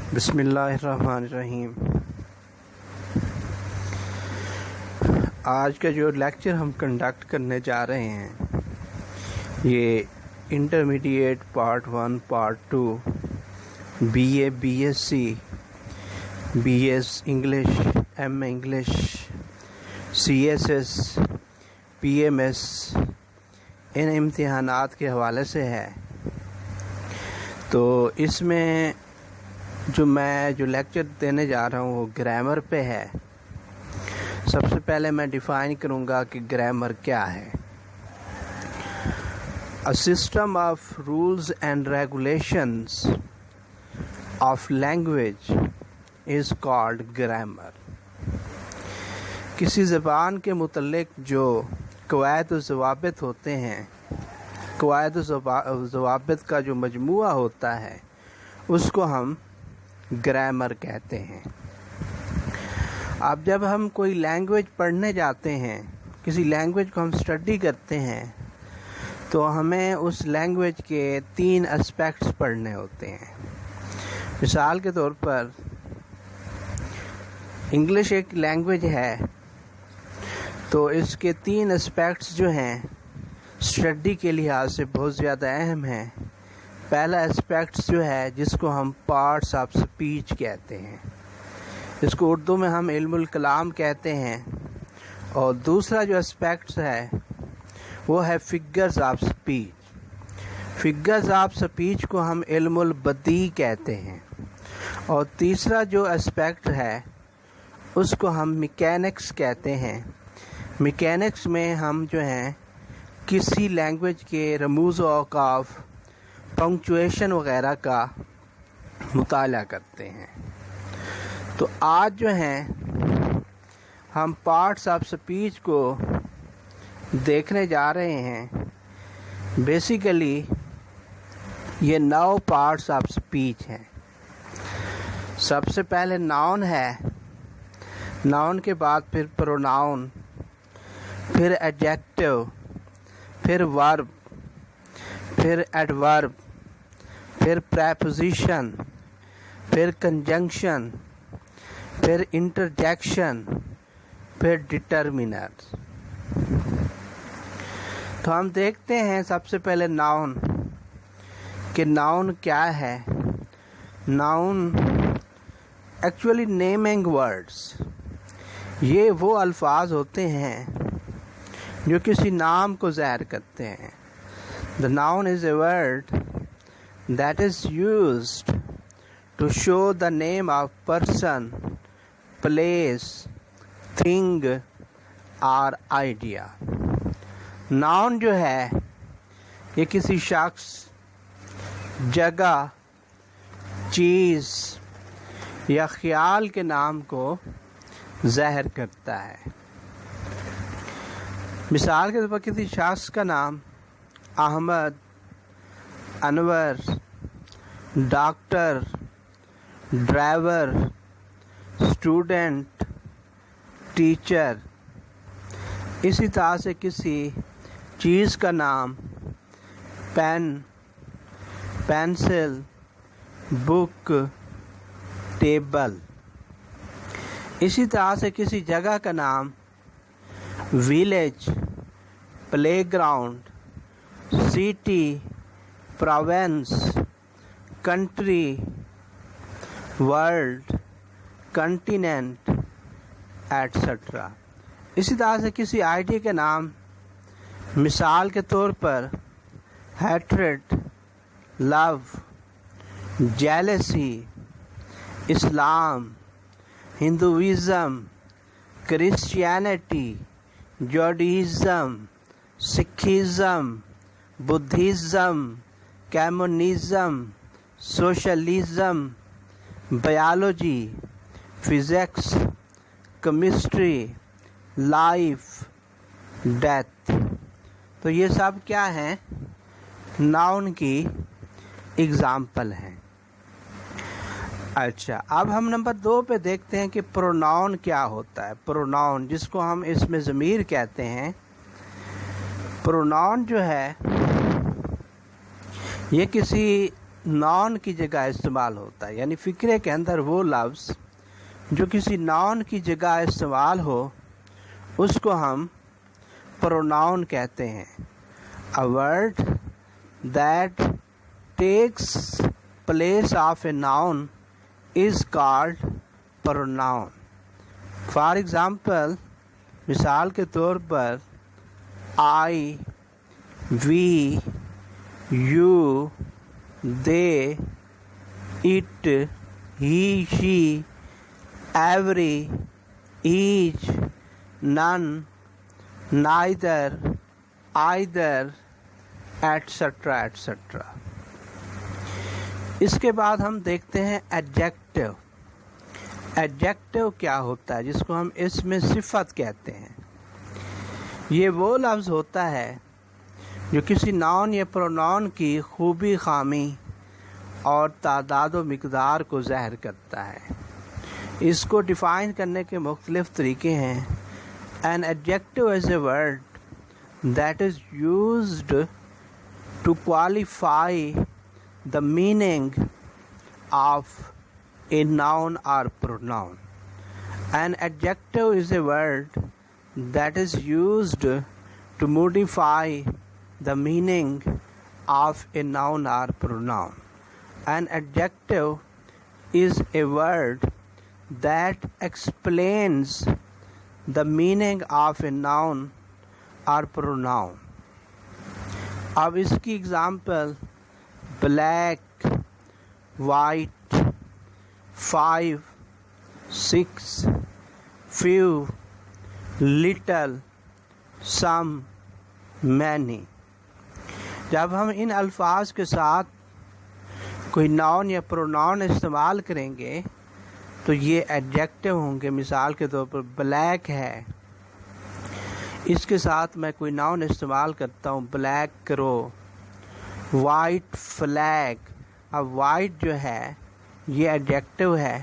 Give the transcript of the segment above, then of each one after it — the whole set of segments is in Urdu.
بسم اللہ الرحمن الرحیم۔ آج کا جو لیکچر ہم کنڈکٹ کرنے جا رہے ہیں یہ intermediate part 1 part 2 B A B S C B S English M A English C S S P M S ان امتحانات کے حوالے سے ہے۔ تو اس میں جو لیکچر دینے جا رہا ہوں وہ گرامر پہ ہے۔ سب سے پہلے میں ڈیفائن کروں گا کہ گرامر کیا ہے۔ A system of rules and regulations of language is called grammar۔ کسی زبان کے متعلق جو قواعد و ضوابط ہوتے ہیں، قواعد و ضوابط کا جو مجموعہ ہوتا ہے اس کو ہم گرامر کہتے ہیں۔ اب جب ہم کوئی لینگویج پڑھنے جاتے ہیں، کسی لینگویج کو ہم اسٹڈی کرتے ہیں تو ہمیں اس لینگویج کے 3 اسپیکٹس پڑھنے ہوتے ہیں۔ مثال کے طور پر انگلش ایک لینگویج ہے تو اس کے 3 اسپیکٹس جو ہیں اسٹڈی کے لحاظ سے بہت زیادہ اہم ہیں۔ پہلا اسپیکٹس جو ہے جس کو ہم پارٹس آف سپیچ کہتے ہیں، اس کو اردو میں ہم علم الکلام کہتے ہیں، اور دوسرا جو اسپیکٹس ہے وہ ہے figures of speech. Figures of speech کو ہم علم البدیع کہتے ہیں، اور تیسرا جو اسپیکٹ ہے اس کو ہم میکینکس کہتے ہیں۔ میکینکس میں ہم جو ہیں کسی لینگویج کے رموز و اوقاف، پنکچویشن وغیرہ کا مطالعہ کرتے ہیں۔ تو آج جو ہیں ہم پارٹس آف سپیچ کو دیکھنے جا رہے ہیں۔ بیسیکلی یہ 9 پارٹس آف سپیچ ہیں۔ سب سے پہلے ناؤن ہے، ناؤن کے بعد پھر پروناؤن، پھر ایڈجیکٹو، پھر ورب، پھر ایڈورب، پھر پریپوزیشن، پھر کنجنکشن، پھر انٹرجیکشن، پھر ڈٹرمینر۔ تو ہم دیکھتے ہیں سب سے پہلے ناؤن کہ ناؤن کیا ہے۔ ناؤن ایکچولی نیمنگ ورڈز، یہ وہ الفاظ ہوتے ہیں جو کسی نام کو ظاہر کرتے ہیں۔ The noun is a word that is used to show the name of person, place, thing or idea۔ noun جو ہے یہ کسی شخص، جگہ، چیز یا خیال کے نام کو ظاہر کرتا ہے۔ مثال کے طور پر کسی شخص کا نام احمد، انور، ڈاکٹر، ڈرائیور، اسٹوڈنٹ، ٹیچر۔ اسی طرح سے کسی چیز کا نام پین، پینسل، بک، ٹیبل۔ اسی طرح سے کسی جگہ کا نام village, playground, city, province, country, world, continent, etcetera. اسی طرح سے کسی آئیڈیا کے نام، مثال کے طور پر hatred, love, jealousy, Islam, Hinduism, Christianity, Judaism, Sikhism, Buddhism, communism, socialism, biology, physics, chemistry, life, death. تو یہ سب کیا ہیں؟ ناؤن کی اگزامپل ہیں۔ اچھا، اب ہم نمبر 2 پہ دیکھتے ہیں کہ پروناؤن کیا ہوتا ہے۔ پروناؤن جس کو ہم اس میں ضمیر کہتے ہیں، پروناؤن جو ہے یہ کسی ناؤن کی جگہ استعمال ہوتا ہے، یعنی فقرے کے اندر وہ لفظ جو کسی ناؤن کی جگہ استعمال ہو اس کو ہم پروناؤن کہتے ہیں. A word that takes place of a noun is called pronoun. For example, مثال کے طور پر I, we, you, they, it, he, she, every, each, none, neither, either, etc. etc. اس کے بعد ہم دیکھتے ہیں ایڈجیکٹو. ایڈجیکٹو کیا ہوتا ہے؟ جس کو ہم اسم صفت کہتے ہیں. یہ وہ لفظ ہوتا ہے جو کسی ناؤن یا پروناؤن کی خوبی، خامی اور تعداد و مقدار کو ظاہر کرتا ہے. اس کو ڈیفائن کرنے کے مختلف طریقے ہیں. An adjective is a word that is used to qualify the meaning of a noun or pronoun. An adjective is a word that is used to modify the meaning of a noun or pronoun. An adjective is a word that explains the meaning of a noun or pronoun. اب اس کی example black, white, 5، 6، few، little، some، many. جب ہم ان الفاظ کے ساتھ کوئی ناؤن یا پروناؤن استعمال کریں گے تو یہ ایڈجیکٹو ہوں گے. مثال کے طور پر بلیک ہے، اس کے ساتھ میں کوئی ناؤن استعمال کرتا ہوں بلیک کرو. وائٹ فلیگ، اب وائٹ جو ہے یہ ایڈجیکٹو ہے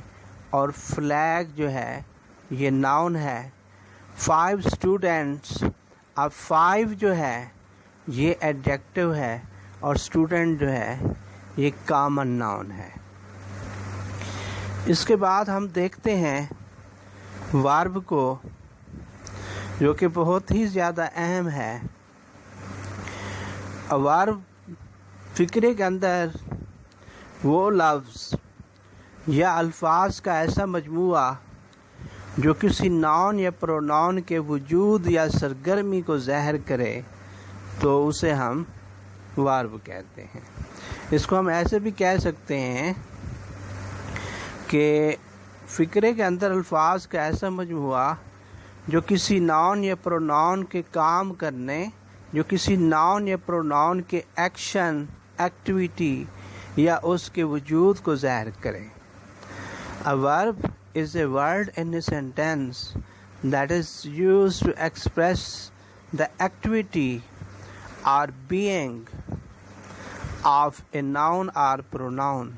اور فلیگ جو ہے یہ ناؤن ہے. 5 اسٹوڈنٹس، اب 5 جو ہے یہ ایڈجیکٹو ہے اور اسٹوڈنٹ جو ہے یہ کامن ناؤن ہے. اس کے بعد ہم دیکھتے ہیں ورب کو، جو کہ بہت ہی زیادہ اہم ہے. ورب فقرے کے اندر وہ لفظ یا الفاظ کا ایسا مجموعہ جو کسی ناؤن یا پروناؤن کے وجود یا سرگرمی کو ظاہر کرے تو اسے ہم ورب کہتے ہیں. اس کو ہم ایسے بھی کہہ سکتے ہیں کہ فقرے کے اندر الفاظ کا ایسا مجموعہ جو کسی ناؤن یا پروناؤن کے کام کرنے، جو کسی ناؤن یا پروناؤن کے ایکشن، ایکٹیویٹی یا اس کے وجود کو ظاہر کرے. A verb is a word in a sentence that is used to express the activity or being of a noun or pronoun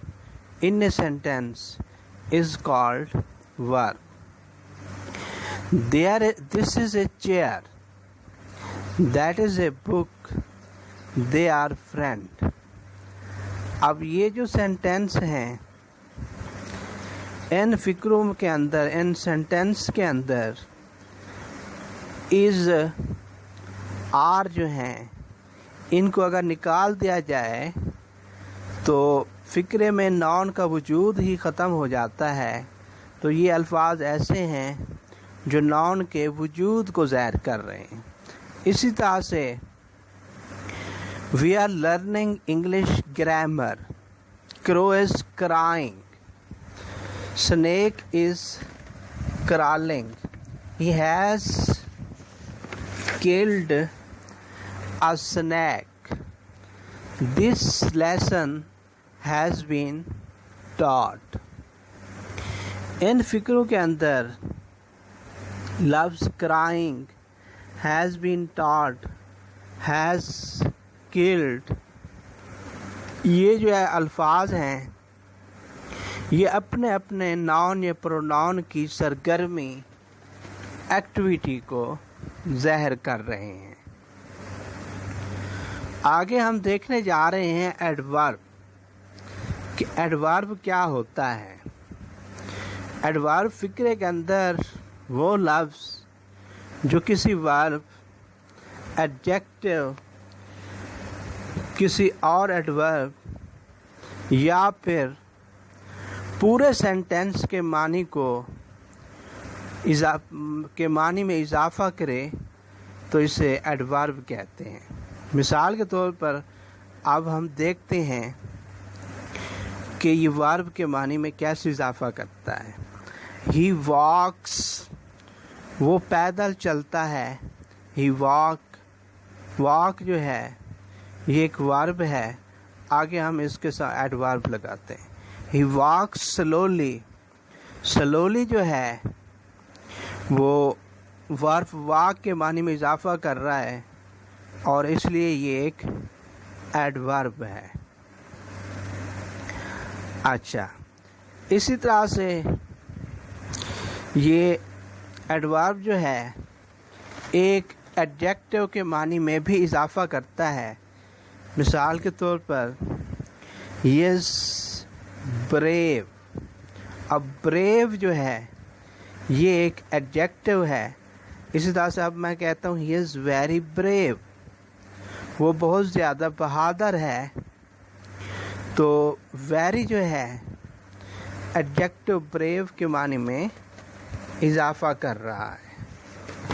in a sentence is called verb. This is a chair. That is a book. They are friend. اب یہ جو سینٹینس ہیں ان فقروں کے اندر، ان سینٹینس کے اندر از، آر جو ہیں ان کو اگر نکال دیا جائے تو فقرے میں ناؤن کا وجود ہی ختم ہو جاتا ہے. تو یہ الفاظ ایسے ہیں جو ناؤن کے وجود کو ظاہر کر رہے ہیں. اسی طرح سے we are learning English grammar. Crow is crying, snake is crawling. He has killed a snake. This lesson has been taught. ان فقروں کے اندر لفظ crying، has been taught، has killed، یہ جو ہے الفاظ ہیں یہ اپنے اپنے ناؤن یا پروناؤن کی سرگرمی، ایکٹیویٹی کو ظاہر کر رہے ہیں. آگے ہم دیکھنے جا رہے ہیں ایڈورب. کہ ایڈورب کیا ہوتا ہے۔ ایڈورب فکرے کے اندر وہ لفظ جو کسی ورب، ایڈجیکٹو، کسی اور ایڈورب یا پھر پورے سینٹینس کے معنی کے معنی میں اضافہ کرے تو اسے ایڈورب کہتے ہیں۔ مثال کے طور پر اب ہم دیکھتے ہیں کہ یہ ورب کے معنی میں کیسے اضافہ کرتا ہے۔ ہی واکس، وہ پیدل چلتا ہے۔ ہی واک جو ہے یہ ایک ورب ہے، آگے ہم اس کے ساتھ ایڈورب لگاتے ہیں۔ ہی واکس سلولی، سلولی جو ہے وہ ورب واک کے معنی میں اضافہ کر رہا ہے اور اس لیے یہ ایک ایڈورب ہے۔ اچھا، اسی طرح سے یہ ایڈورب جو ہے ایک ایڈجیکٹو کے معنی میں بھی اضافہ کرتا ہے۔ مثال کے طور پر ہی از بریو، اب بریو جو ہے یہ ایک ایڈجیکٹو ہے۔ اسی طرح سے اب میں کہتا ہوں ہی از ویری بریو، وہ بہت زیادہ بہادر ہے، تو ویری جو ہے ایڈجیکٹو بریو کے معنی میں اضافہ کر رہا ہے۔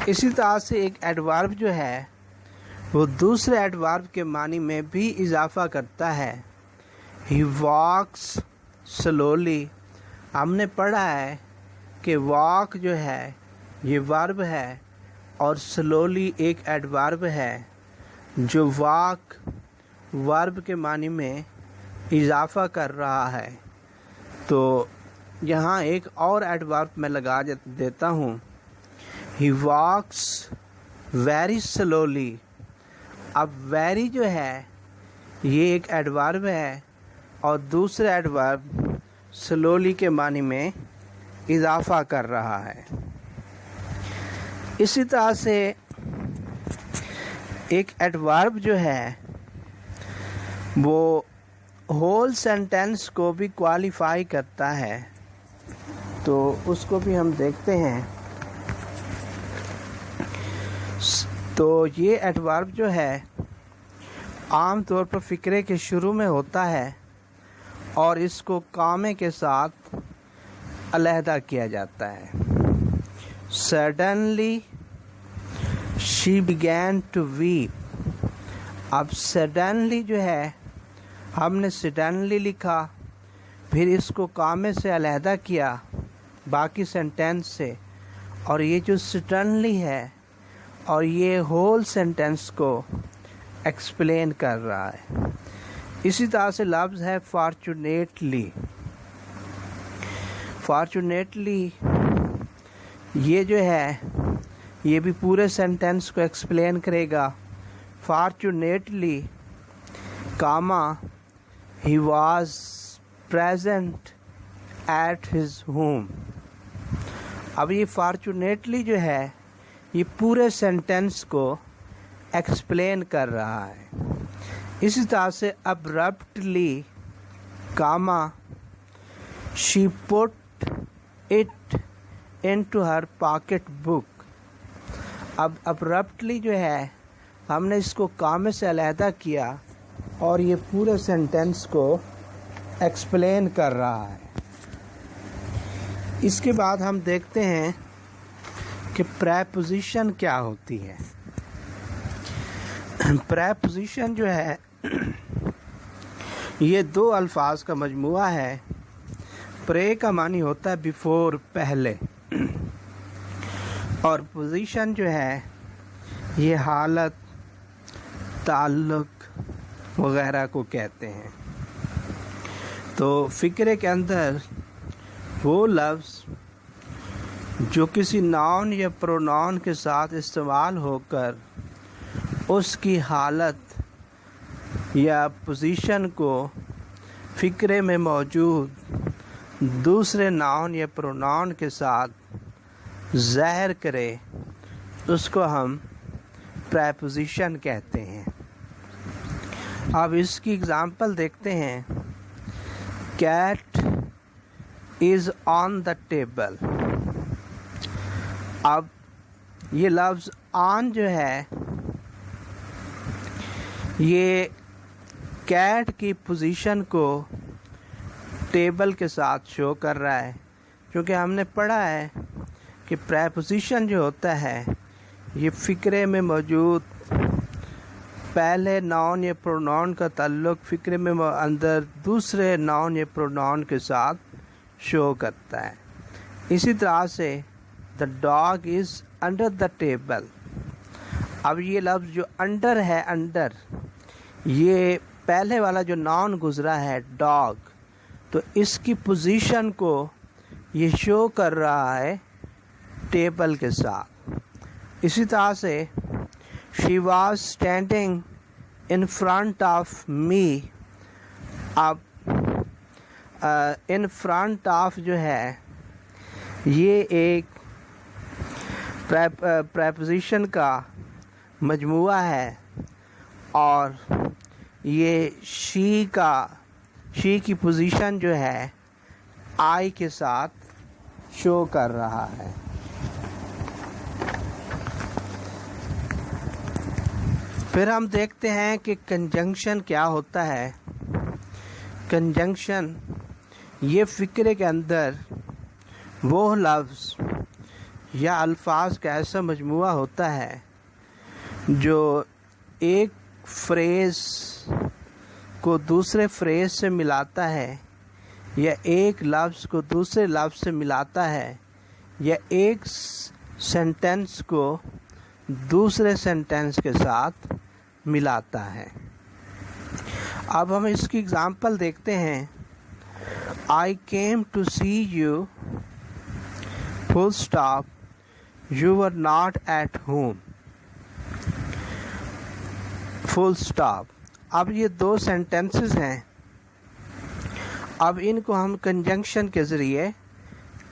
اسی طرح سے ایک ایڈورب جو ہے وہ دوسرے ایڈورب کے معنی میں بھی اضافہ کرتا ہے۔ ہی واکس سلولی، ہم نے پڑھا ہے کہ واک جو ہے یہ ورب ہے اور سلولی ایک ایڈورب ہے جو واک ورب کے معنی میں اضافہ کر رہا ہے۔ تو یہاں ایک اور ایڈورب میں لگا دیتا ہوں، ہی واکس ویری سلولی۔ اب ویری جو ہے یہ ایک ایڈورب ہے اور دوسرے ایڈورب سلولی کے معنی میں اضافہ کر رہا ہے۔ اسی طرح سے ایک ایڈورب جو ہے وہ ہول سینٹینس کو بھی کوالیفائی کرتا ہے، تو اس کو بھی ہم دیکھتے ہیں۔ تو یہ ایڈورب جو ہے عام طور پر فقرے کے شروع میں ہوتا ہے اور اس کو کامے کے ساتھ علیحدہ کیا جاتا ہے۔ Suddenly she began to weep، اب suddenly جو ہے ہم نے suddenly لکھا، پھر اس کو کامے سے علیحدہ کیا باقی سینٹینس سے، اور یہ جو suddenly ہے اور یہ ہول سینٹینس کو ایکسپلین کر رہا ہے۔ اسی طرح سے لفظ ہے فارچونیٹلی، فارچونیٹلی یہ جو ہے یہ بھی پورے سینٹینس کو ایکسپلین کرے گا۔ Fortunately comma he was present at his home, اب یہ فارچونیٹلی جو ہے یہ پورے سینٹینس کو ایکسپلین کر رہا ہے۔ اسی طرح سے abruptly comma she put it into her pocket book, اب ابرپٹلی جو ہے ہم نے اس کو کامے سے علیحدہ کیا اور یہ پورے سینٹینس کو ایکسپلین کر رہا ہے۔ اس کے بعد ہم دیکھتے ہیں کہ پریپوزیشن کیا ہوتی ہے۔ پریپوزیشن جو ہے یہ دو الفاظ کا مجموعہ ہے۔ پرے کا معنی ہوتا ہے بیفور، پہلے، اور پوزیشن جو ہے یہ حالت، تعلق وغیرہ کو کہتے ہیں۔ تو فقرے کے اندر وہ لفظ جو کسی ناؤن یا پروناؤن کے ساتھ استعمال ہو کر اس کی حالت یا پوزیشن کو فقرے میں موجود دوسرے ناؤن یا پروناؤن کے ساتھ ظاہر کرے اس کو ہم پریپوزیشن کہتے ہیں۔ اب اس کی اگزامپل دیکھتے ہیں cat is on the table. اب یہ لفظ on جو ہے یہ کیٹ کی پوزیشن کو ٹیبل کے ساتھ شو کر رہا ہے، کیونکہ ہم نے پڑھا ہے کہ پریپوزیشن جو ہوتا ہے یہ فقرے میں موجود پہلے ناؤن یا پروناؤن کا تعلق فقرے میں اندر دوسرے ناؤن یا پروناؤن کے ساتھ شو کرتا ہے. اسی طرح سے the dog is under the table. اب یہ لفظ جو انڈر ہے، انڈر، یہ پہلے والا جو ناؤن گزرا ہے ڈاگ، تو اس کی پوزیشن کو یہ شو کر رہا ہے ٹیبل کے ساتھ. اسی طرح سے she was standing in front of me. اب in front of جو ہے یہ ایک پریپوزیشن کا مجموعہ ہے اور یہ شی کی پوزیشن جو ہے آئی کے ساتھ شو کر رہا ہے. پھر ہم دیکھتے ہیں کہ کنجنکشن کیا ہوتا ہے. کنجنکشن یہ فقرے کے اندر وہ لفظ یا الفاظ کا ایسا مجموعہ ہوتا ہے جو ایک فریز کو دوسرے فریز سے ملاتا ہے، یا ایک لفظ کو دوسرے لفظ سے ملاتا ہے، یا ایک سینٹینس کو دوسرے سینٹینس کے ساتھ ملاتا ہے. اب ہم اس کی اگزامپل دیکھتے ہیں. I came to see you full stop, you were not at home full stop. اب یہ دو سینٹینسز ہیں. اب ان کو ہم کنجنکشن کے ذریعے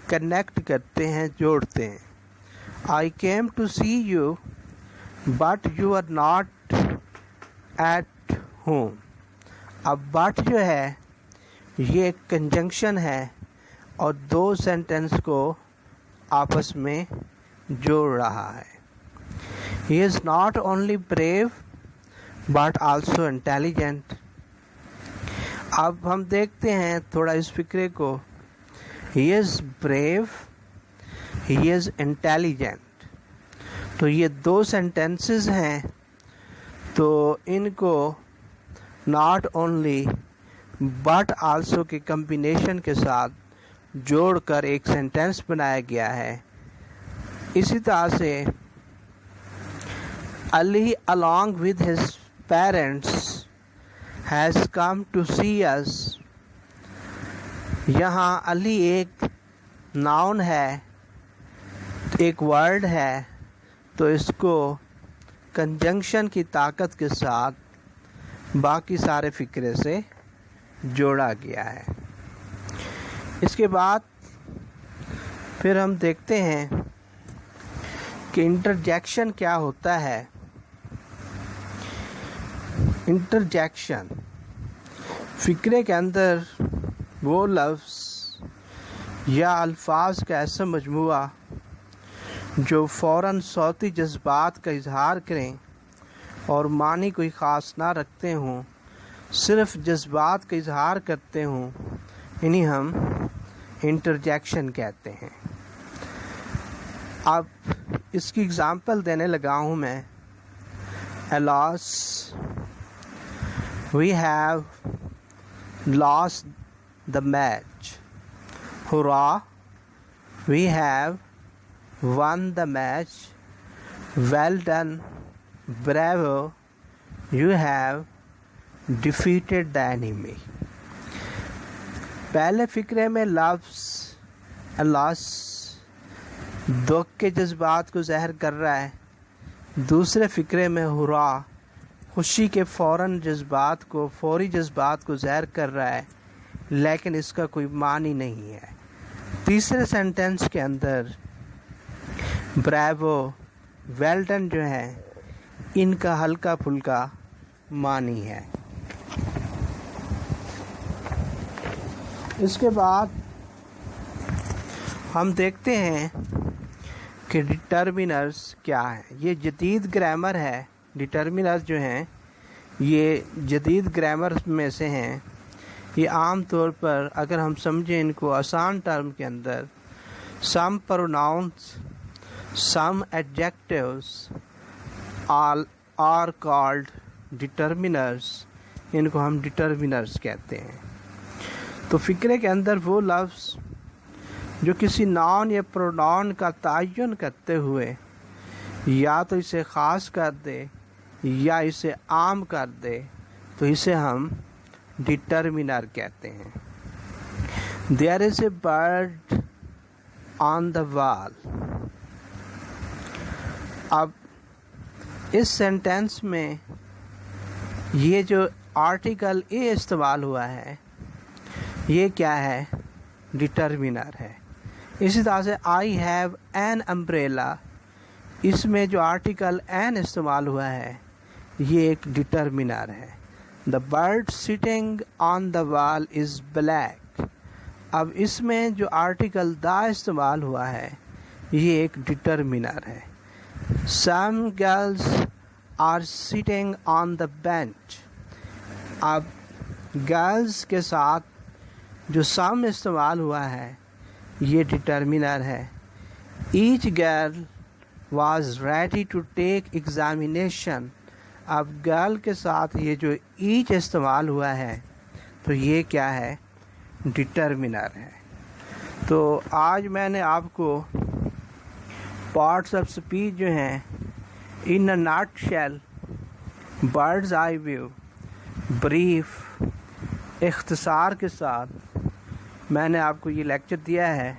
کنیکٹ کرتے ہیں، جوڑتے ہیں. I came to see you but you are not at home. اب but جو ہے یہ ایک کنجنکشن ہے اور دو سینٹینس کو آپس میں جوڑ رہا ہے. He is not only brave but also intelligent. اب ہم دیکھتے ہیں تھوڑا اس فکرے کو. He is brave, he is intelligent. تو یہ دو سینٹینسز ہیں، تو ان کو not only but also کے کمبینیشن کے ساتھ جوڑ کر ایک سینٹینس بنایا گیا ہے. اسی طرح سے علی along with his parents has come to see us. یہاں علی ایک ناؤن ہے، ایک ورڈ ہے، تو اس کو کنجنکشن کی طاقت کے ساتھ باقی سارے فقرے سے جوڑا گیا ہے. اس کے بعد پھر ہم دیکھتے ہیں کہ انٹرجیکشن کیا ہوتا ہے. انٹرجیکشن فقرے کے اندر وہ لفظ یا الفاظ کا ایسا مجموعہ جو فوراً صوتی جذبات کا اظہار کریں اور معنی کوئی خاص نہ رکھتے ہوں، صرف جذبات کا اظہار کرتے ہوں، انہیں ہم انٹرجیکشن کہتے ہیں. اب اس کی اگزامپل دینے لگا ہوں میں. Alas, we have lost the match. Hurrah, we have won the match. Well done, bravo, you have defeated the enemy. پہلے فقرے میں لفظ الاس دکھ کے جذبات کو ظاہر کر رہا ہے، دوسرے فقرے میں ہرا خوشی کے فوری جذبات کو ظاہر کر رہا ہے، لیکن اس کا کوئی معنی نہیں ہے. تیسرے سینٹینس کے اندر بریوو، ویل ڈن جو ہے ان کا ہلکا پھلکا معنی ہے. اس کے بعد ہم دیکھتے ہیں کہ ڈٹرمنرز کیا ہیں. یہ جدید گرامر ہے. ڈٹرمنرز جو ہیں یہ جدید گرامر میں سے ہیں. یہ عام طور پر اگر ہم سمجھیں ان کو آسان ٹرم کے اندر سم پروناؤنس سم ایڈجیکٹیوز آر کالڈ ڈٹرمنرز. ان کو ہم ڈٹرمنرز کہتے ہیں. تو فقرے کے اندر وہ لفظ جو کسی ناؤن یا پروناؤن کا تعین کرتے ہوئے یا تو اسے خاص کر دے یا اسے عام کر دے تو اسے ہم ڈٹرمنر کہتے ہیں. There is a bird on the wall. اب اس سینٹینس میں یہ جو آرٹیکل اے استعمال ہوا ہے یہ کیا ہے؟ ڈٹرمنر ہے. اسی طرح سے آئی ہیو این امبریلا، اس میں جو آرٹیکل این استعمال ہوا ہے یہ ایک ڈٹرمنر ہے. دا برڈ سٹنگ آن دا وال از بلیک. اب اس میں جو آرٹیکل دا استعمال ہوا ہے یہ ایک ڈٹرمنر ہے. Some girls are sitting on the bench. اب گرلز کے ساتھ جو سم استعمال ہوا ہے یہ ڈٹرمنر ہے. Each girl was ready to take examination. اب گرل کے ساتھ یہ جو ایچ استعمال ہوا ہے تو یہ کیا ہے؟ ڈٹرمنر ہے. تو آج میں نے آپ کو پارٹس آف اسپیچ جو ہیں in a nutshell, bird's eye view, brief, اختصار کے ساتھ میں نے آپ کو یہ لیکچر دیا ہے.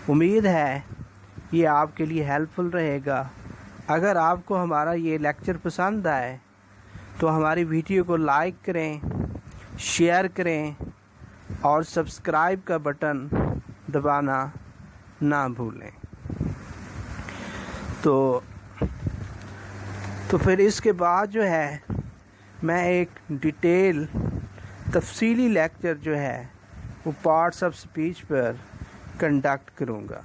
امید ہے یہ آپ کے لیے ہیلپ فل رہے گا. اگر آپ کو ہمارا یہ لیکچر پسند آئے تو ہماری ویڈیو کو لائک کریں، شیئر کریں اور سبسکرائب کا بٹن دبانا نہ بھولیں. تو پھر اس کے بعد جو ہے میں ایک ڈیٹیل تفصیلی لیکچر جو ہے وہ parts of speech per conduct کروں گا.